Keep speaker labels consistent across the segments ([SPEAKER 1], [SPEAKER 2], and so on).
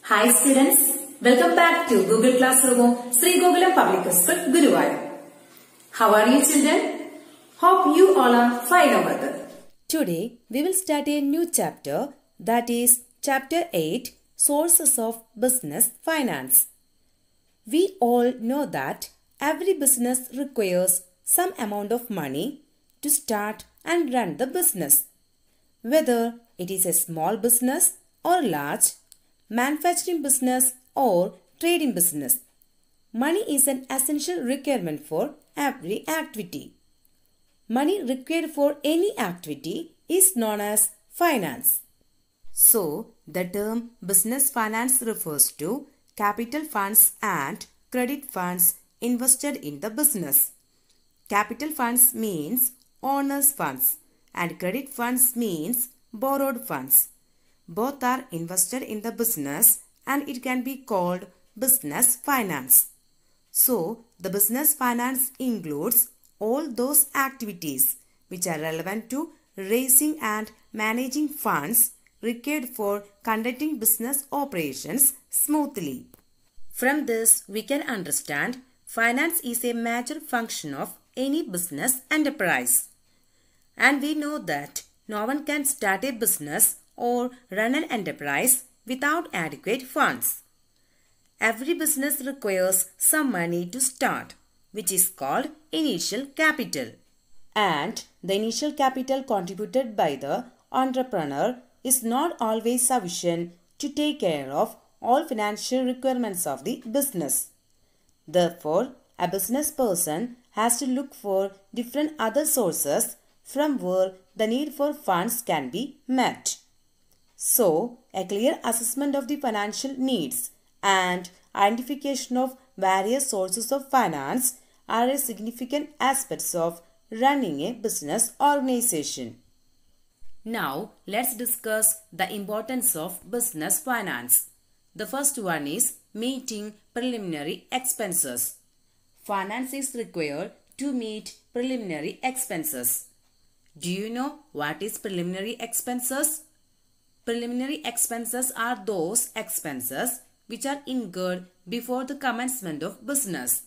[SPEAKER 1] Hi students, welcome back to Google Classroom, Sri Gokulam Public School, Guruvayur. How are you children? Hope you all are fine over there.
[SPEAKER 2] Today we will start a new chapter, that is chapter 8, Sources of Business Finance. We all know that every business requires some amount of money to start and run the business. Whether it is a small business or large, manufacturing business or trading business, money is an essential requirement for every activity. Money required for any activity is known as finance. So, the term business finance refers to capital funds and credit funds invested in the business. Capital funds means owner's funds and credit funds means borrowed funds. Both are invested in the business and it can be called business finance. So, the business finance includes all those activities which are relevant to raising and managing funds required for conducting business operations smoothly. From this, we can understand finance is a major function of any business enterprise. And we know that no one can start a business or run an enterprise without adequate funds. Every business requires some money to start, which is called initial capital. And the initial capital contributed by the entrepreneur is not always sufficient to take care of all financial requirements of the business. Therefore, a business person has to look for different other sources from where the need for funds can be met. So, a clear assessment of the financial needs and identification of various sources of finance are a significant aspects of running a business organization. Now, let's discuss the importance of business finance. The first one is meeting preliminary expenses. Finance is required to meet preliminary expenses. Do you know what is preliminary expenses? Preliminary expenses are those expenses which are incurred before the commencement of business.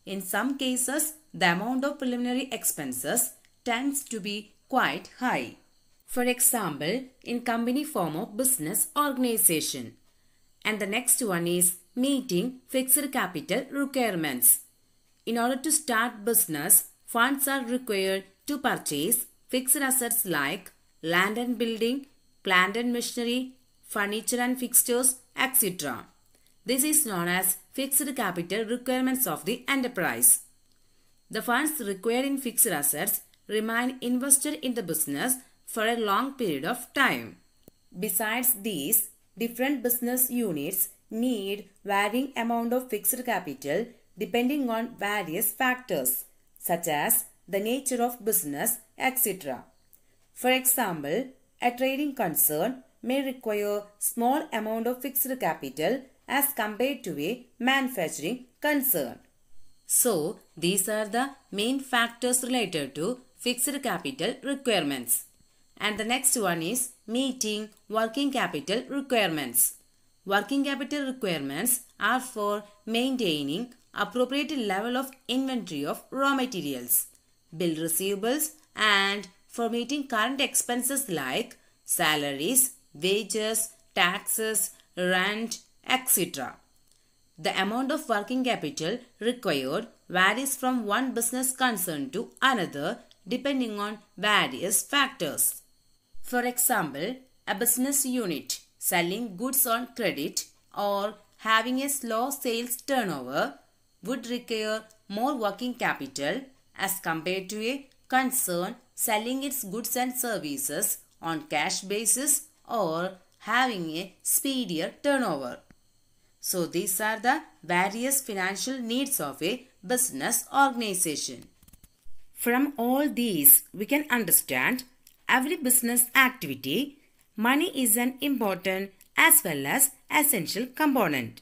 [SPEAKER 2] In some cases, the amount of preliminary expenses tends to be quite high. For example, in company form of business organization. And the next one is meeting fixed capital requirements. In order to start business, funds are required to purchase fixed assets like land and building, plant and machinery, furniture and fixtures, etc. This is known as fixed capital requirements of the enterprise. The funds required in fixed assets remain invested in the business for a long period of time. Besides these, different business units need varying amount of fixed capital depending on various factors such as the nature of business, etc. For example, a trading concern may require small amount of fixed capital as compared to a manufacturing concern. So, these are the main factors related to fixed capital requirements. And the next one is meeting working capital requirements. Working capital requirements are for maintaining appropriate level of inventory of raw materials, bill receivables, and for meeting current expenses like salaries, wages, taxes, rent, etc. The amount of working capital required varies from one business concern to another depending on various factors. For example, a business unit selling goods on credit or having a slow sales turnover would require more working capital as compared to a concern selling its goods and services on cash basis or having a speedier turnover. So these are the various financial needs of a business organization. From all these, we can understand every business activity, money is an important as well as essential component.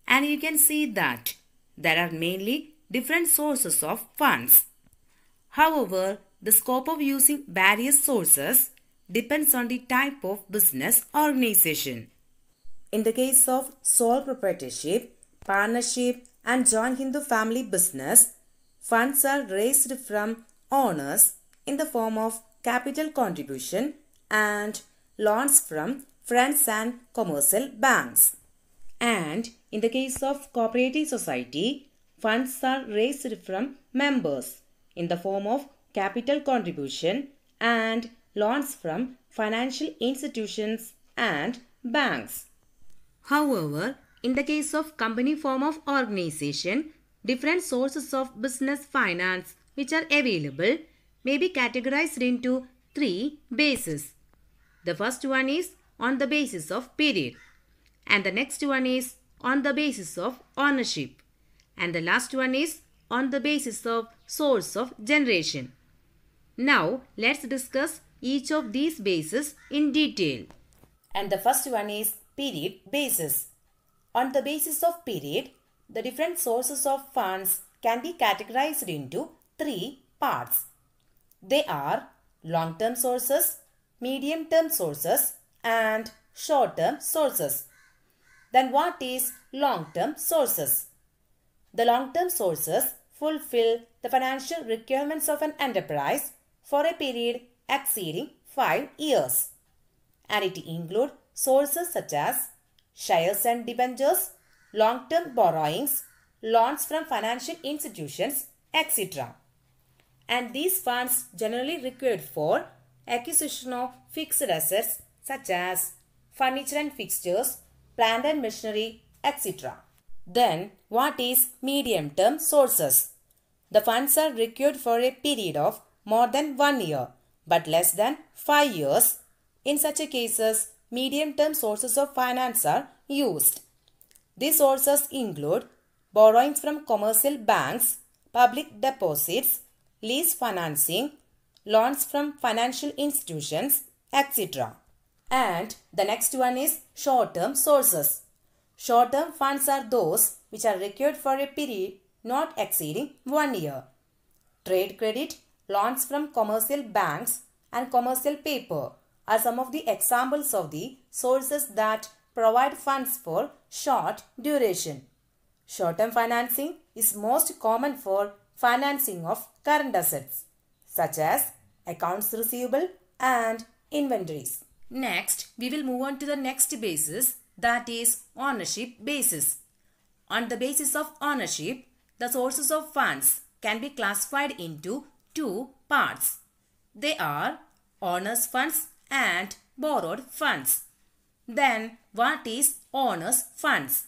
[SPEAKER 2] And you can see that there are mainly different sources of funds. However, the scope of using various sources depends on the type of business organization. In the case of sole proprietorship, partnership and joint Hindu family business, funds are raised from owners in the form of capital contribution and loans from friends and commercial banks. And in the case of cooperative society, funds are raised from members in the form of capital contribution and loans from financial institutions and banks. However, in the case of company form of organization, different sources of business finance which are available may be categorized into three bases. The first one is on the basis of period, and the next one is on the basis of ownership, and the last one is on the basis of source of generation. Now let's discuss each of these bases in detail. And the first one is period basis. On the basis of period, the different sources of funds can be categorized into three parts. They are long-term sources, medium-term sources and short-term sources. Then what is long-term sources? The long-term sources fulfill the financial requirements of an enterprise for a period exceeding 5 years. And it includes sources such as shares and debentures, long-term borrowings, loans from financial institutions, etc. And these funds generally required for acquisition of fixed assets such as furniture and fixtures, plant and machinery, etc. Then what is medium-term sources? The funds are required for a period of more than 1 year but less than 5 years. In such a cases, medium-term sources of finance are used. These sources include borrowings from commercial banks, public deposits, lease financing, loans from financial institutions, etc. And the next one is short-term sources. Short-term funds are those which are required for a period not exceeding 1 year. Trade credit, loans from commercial banks and commercial paper are some of the examples of the sources that provide funds for short duration. Short-term financing is most common for financing of current assets such as accounts receivable and inventories. Next, we will move on to the next basis, that is ownership basis. On the basis of ownership, the sources of funds can be classified into two parts. They are owners' funds and borrowed funds. Then what is owners' funds?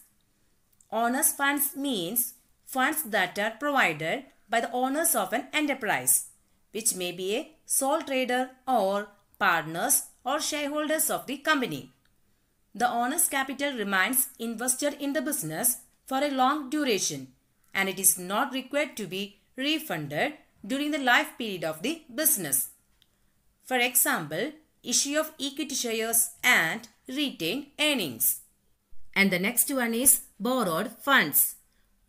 [SPEAKER 2] Owners' funds means funds that are provided by the owners of an enterprise, which may be a sole trader or partners or shareholders of the company. The owner's capital remains invested in the business for a long duration and it is not required to be refunded during the life period of the business. For example, issue of equity shares and retained earnings. And the next one is borrowed funds.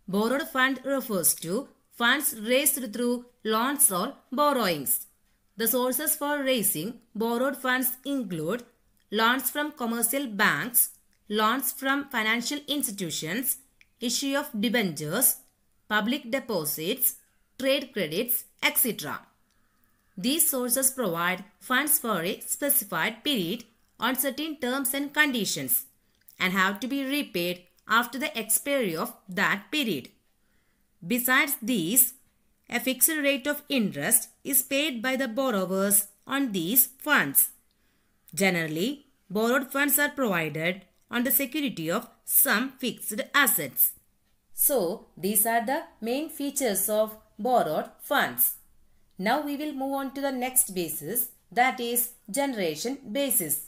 [SPEAKER 2] Borrowed fund refers to funds raised through loans or borrowings. The sources for raising borrowed funds include loans from commercial banks, loans from financial institutions, issue of debentures, public deposits, trade credits, etc. These sources provide funds for a specified period on certain terms and conditions and have to be repaid after the expiry of that period. Besides these, a fixed rate of interest is paid by the borrowers on these funds. Generally, borrowed funds are provided on the security of some fixed assets. So, these are the main features of borrowed funds. Now we will move on to the next basis, that is generation basis.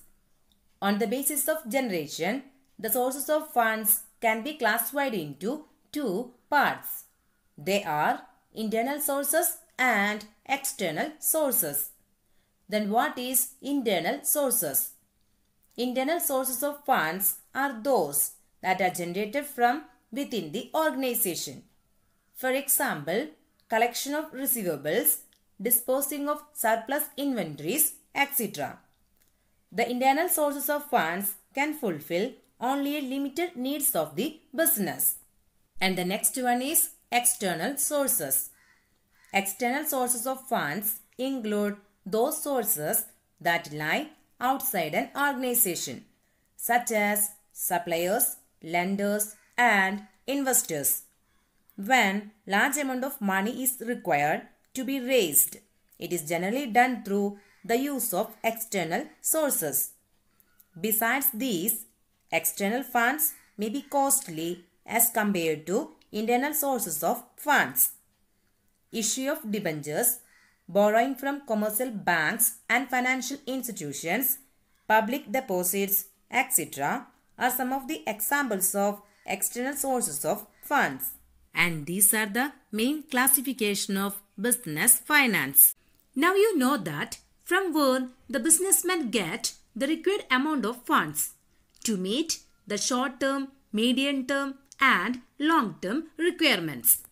[SPEAKER 2] On the basis of generation, the sources of funds can be classified into two parts. They are internal sources and external sources. Then what is internal sources? Internal sources of funds are those that are generated from within the organization. For example, collection of receivables, disposing of surplus inventories, etc. The internal sources of funds can fulfill only a limited needs of the business. And the next one is external sources. External sources of funds include those sources that lie outside an organization, such as suppliers, lenders, and investors. When large amount of money is required to be raised, it is generally done through the use of external sources. Besides these, external funds may be costly as compared to internal sources of funds. Issue of debentures, borrowing from commercial banks and financial institutions, public deposits, etc. are some of the examples of external sources of funds. And these are the main classification of business finance. Now you know that from where the businessmen get the required amount of funds to meet the short-term, medium-term and long-term requirements.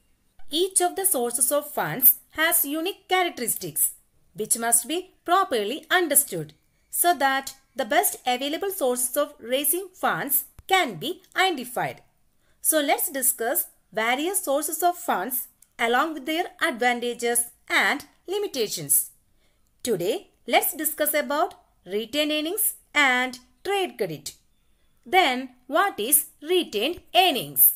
[SPEAKER 2] Each of the sources of funds has unique characteristics which must be properly understood so that the best available sources of raising funds can be identified. So let's discuss various sources of funds along with their advantages and limitations. Today, let's discuss about retained earnings and trade credit. Then, what is retained earnings?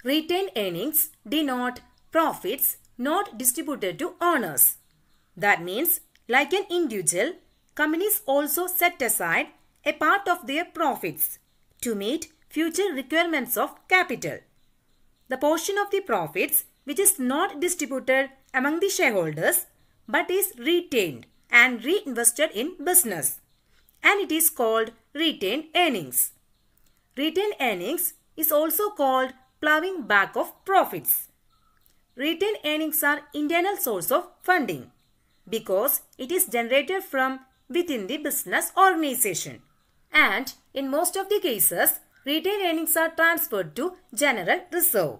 [SPEAKER 2] Retained earnings denote profits not distributed to owners. That means, like an individual, companies also set aside a part of their profits to meet future requirements of capital. The portion of the profits which is not distributed among the shareholders but is retained and reinvested in business, and it is called retained earnings. Retained earnings is also called plowing back of profits. Retained earnings are internal source of funding because it is generated from within the business organization, and in most of the cases retained earnings are transferred to general reserve,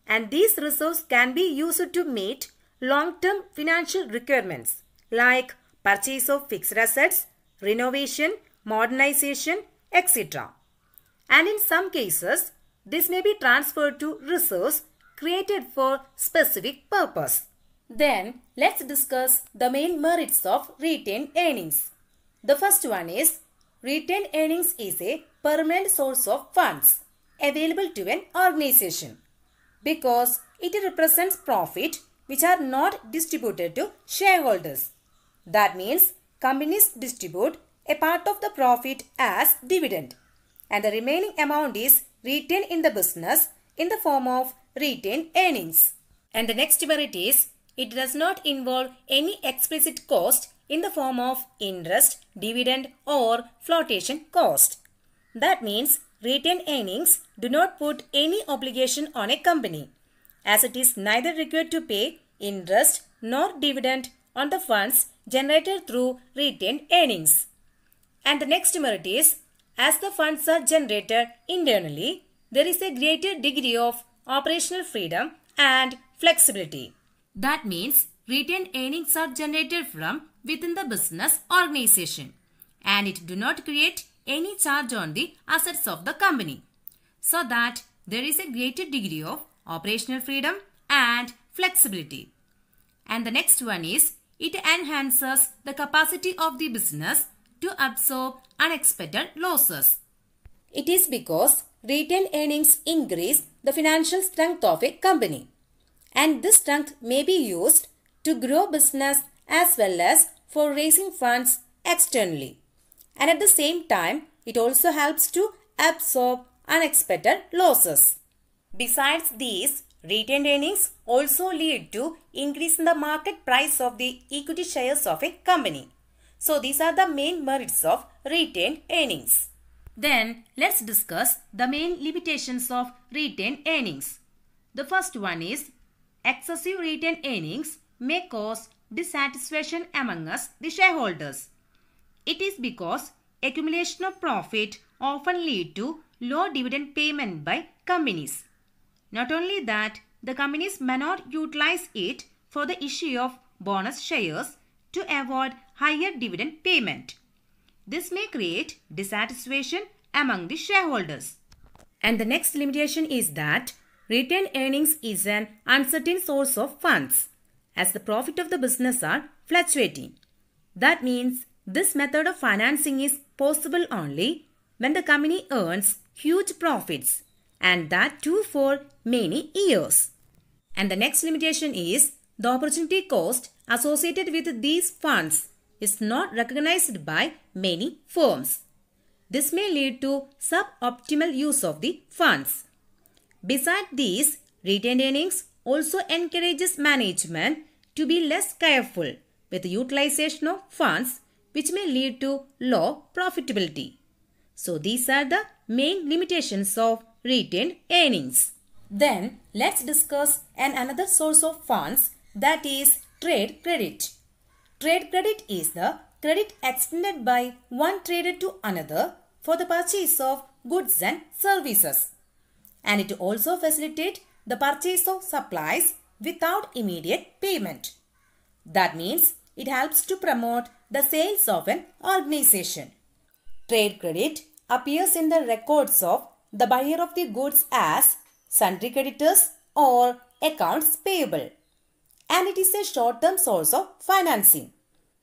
[SPEAKER 2] and these reserves can be used to meet long-term financial requirements like purchase of fixed assets, renovation, modernization, etc. And in some cases, this may be transferred to reserves created for specific purpose. Then, let's discuss the main merits of retained earnings. The first one is, retained earnings is a permanent source of funds available to an organization because it represents profit which are not distributed to shareholders. That means companies distribute a part of the profit as dividend, and the remaining amount is retained in the business in the form of retained earnings. And the next merit is, it does not involve any explicit cost in the form of interest, dividend or flotation cost. That means retained earnings do not put any obligation on a company, as it is neither required to pay interest nor dividend on the funds generated through retained earnings. And the next merit is, as the funds are generated internally, there is a greater degree of operational freedom and flexibility. That means retained earnings are generated from within the business organization, and it do not create any charge on the assets of the company, so that there is a greater degree of operational freedom and flexibility. And the next one is, it enhances the capacity of the business to absorb unexpected losses. It is because retained earnings increase the financial strength of a company, and this strength may be used to grow business as well as for raising funds externally. And at the same time, it also helps to absorb unexpected losses. Besides these, retained earnings also lead to increase in the market price of the equity shares of a company. So these are the main merits of retained earnings. Then let's discuss the main limitations of retained earnings. The first one is, excessive retained earnings may cause dissatisfaction among us, the shareholders. It is because accumulation of profit often lead to low dividend payment by companies. Not only that, the companies may not utilize it for the issue of bonus shares to avoid higher dividend payment. This may create dissatisfaction among the shareholders. And the next limitation is that retained earnings is an uncertain source of funds, as the profit of the business are fluctuating. That means this method of financing is possible only when the company earns huge profits, and that too for many years. And the next limitation is the opportunity cost associated with these funds is not recognized by many firms. This may lead to suboptimal use of the funds. Besides these, retained earnings also encourages management to be less careful with the utilization of funds, which may lead to low profitability. So these are the main limitations of retained earnings. Then let's discuss another source of funds, that is trade credit. Trade credit is the credit extended by one trader to another for the purchase of goods and services. And it also facilitates the purchase of supplies without immediate payment. That means it helps to promote the sales of an organization. Trade credit appears in the records of the buyer of the goods as sundry creditors or accounts payable, and it is a short-term source of financing.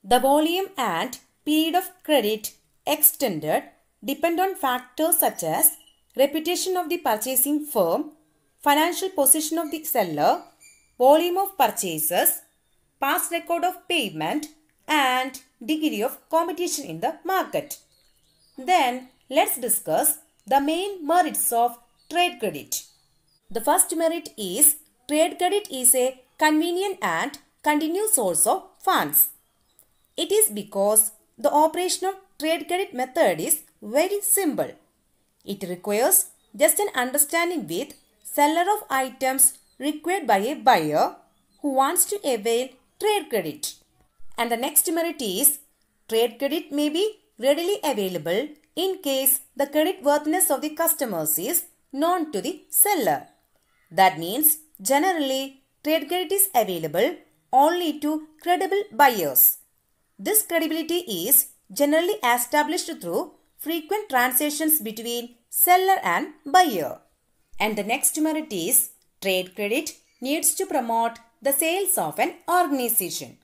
[SPEAKER 2] The volume and period of credit extended depend on factors such as reputation of the purchasing firm, financial position of the seller, volume of purchases, past record of payment, and degree of competition in the market. Then let's discuss the main merits of trade credit. The first merit is trade credit is a convenient and continuous source of funds. It is because the operation of trade credit method is very simple. It requires just an understanding with seller of items required by a buyer who wants to avail trade credit. And the next merit is trade credit may be readily available in case the credit worthiness of the customers is known to the seller. That means generally trade credit is available only to credible buyers. This credibility is generally established through frequent transactions between seller and buyer. And the next merit is trade credit needs to promote the sales of an organization.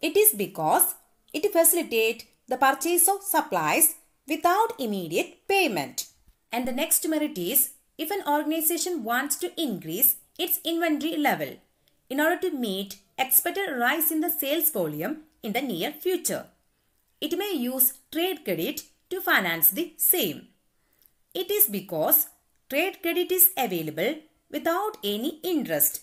[SPEAKER 2] It is because it facilitates the purchase of supplies without immediate payment. And the next merit is if an organization wants to increase its inventory level in order to meet expected rise in the sales volume in the near future, it may use trade credit to finance the same. It is because trade credit is available without any interest,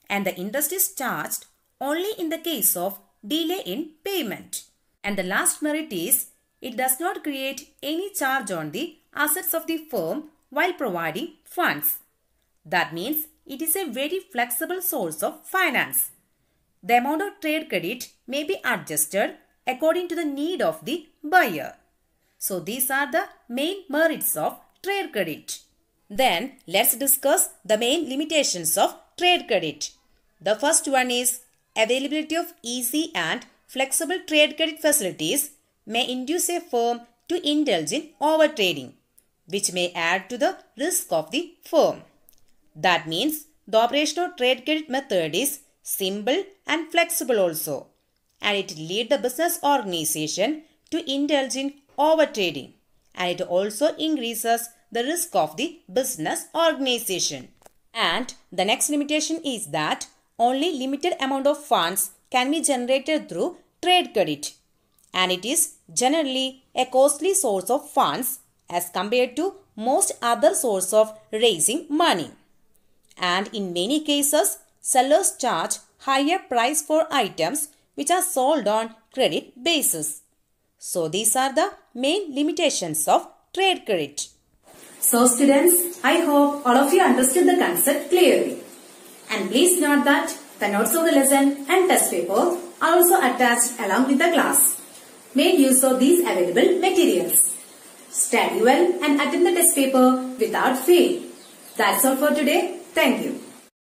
[SPEAKER 2] and the interest is charged only in the case of delay in payment. And the last merit is it does not create any charge on the assets of the firm while providing funds. That means it is a very flexible source of finance. The amount of trade credit may be adjusted according to the need of the buyer. So these are the main merits of trade credit. Then let's discuss the main limitations of trade credit. The first one is availability of easy and flexible trade credit facilities may induce a firm to indulge in overtrading, which may add to the risk of the firm. That means the operation of trade credit method is simple and flexible also, and it leads the business organization to indulge in overtrading, and it also increases the risk of the business organization. And the next limitation is that only limited amount of funds can be generated through trade credit, and it is generally a costly source of funds as compared to most other sources of raising money. And in many cases, sellers charge higher price for items which are sold on credit basis. So these are the main limitations of trade credit.
[SPEAKER 1] So students, I hope all of you understood the concept clearly. And please note that the notes of the lesson and test paper are also attached along with the class. Make use of these available materials. Study well and attend the test paper without fail. That's all for today. Thank you.